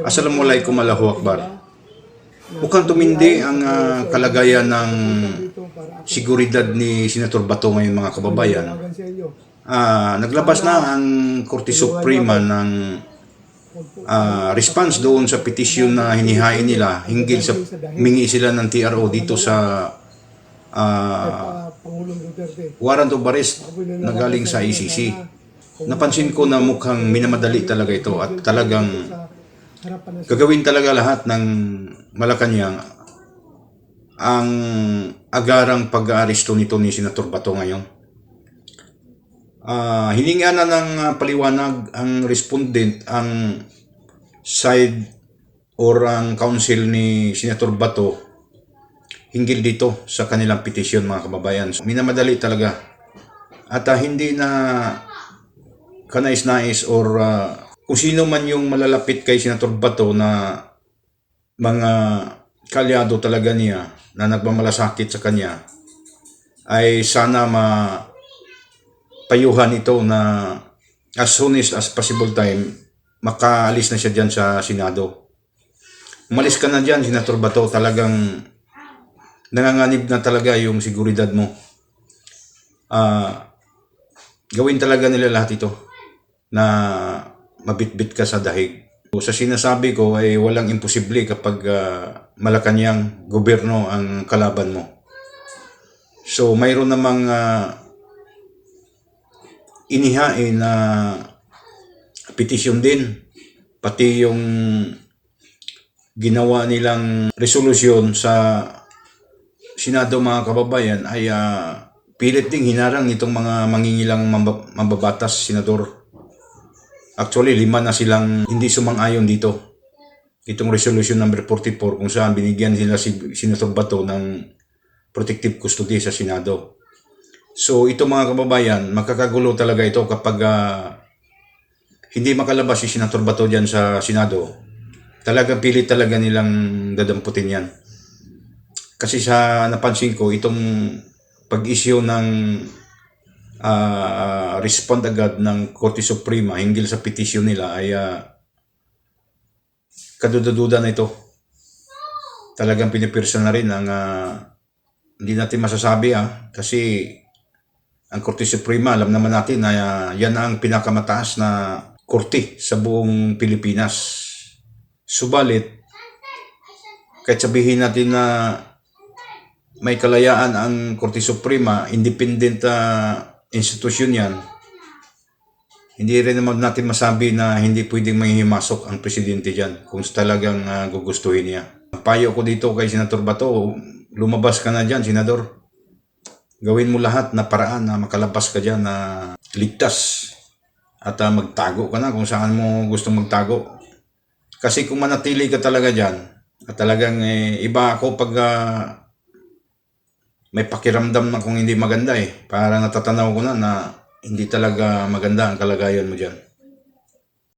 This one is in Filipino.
Assalamualaikum Allahu Akbar. Mukhang tumindi ang kalagayan ng seguridad ni Senator Bato ngayon, mga kababayan. Naglabas na ang Korte Suprema ng response doon sa petisyon na hinihain nila hinggil sa mingi sila ng TRO dito sa warrant of arrest na galing sa ICC. Napansin ko na mukhang minamadali talaga ito at talagang gagawin talaga lahat ng Malacanang ang agarang pag-aaresto nito ni Senator Bato ngayon. Hininga na ng paliwanag ang respondent, ang side or ang counsel ni Senator Bato hinggil dito sa kanilang petisyon, mga kababayan. So, minamadali talaga at hindi na kanais-nais or kung sino man yung malalapit kay Senator Bato na mga kalyado talaga niya na nagmamalasakit sa kanya ay sana mapayuhan ito na as soon as possible time makaalis na siya dyan sa Senado. Umalis ka na dyan, Senator Bato, talagang nanganganib na talaga yung seguridad mo. Gawin talaga nila lahat ito na mabitbit ka sa dahig. So, sa sinasabi ko ay walang imposible kapag Malacanang gobyerno ang kalaban mo. So mayroon namang inihain na petisyon din, pati yung ginawa nilang resolusyon sa Senado, mga kababayan, ay pilit ding hinarang nitong mga mangingilang mambabatas, senador. Actually, 5 na silang hindi sumang-ayon dito. Itong resolution number 44 kung saan binigyan sila si Senator Bato ng protective custody sa Senado. So ito, mga kababayan, makakagulo talaga ito kapag hindi makalabas si Senator Bato dyan sa Senado. Talagang pilit talaga nilang dadamputin yan. Kasi sa napansin ko, itong pag-issue ng respond agad ng Korte Suprema hinggil sa petisyon nila ay kaduda-duda na ito. Talagang pinipirsa na rin ang hindi natin masasabi kasi ang Korte Suprema, alam naman natin na yan ang pinakamataas na korte sa buong Pilipinas. Subalit, kahit sabihin natin na may kalayaan ang Korte Suprema, independent institusyon yan, hindi rin naman natin masabi na hindi pwedeng manghihimasok ang presidente dyan kung talagang gugustuhin niya. Payo ko dito kay Senator Bato, lumabas ka na dyan, Senador. Gawin mo lahat na paraan na makalabas ka dyan na ligtas at magtago ka na kung saan mo gustong magtago. Kasi kung manatili ka talaga dyan, at talagang iba ako pag may pakiramdam na kung hindi maganda para natatanaw ko na hindi talaga maganda ang kalagayan mo dyan.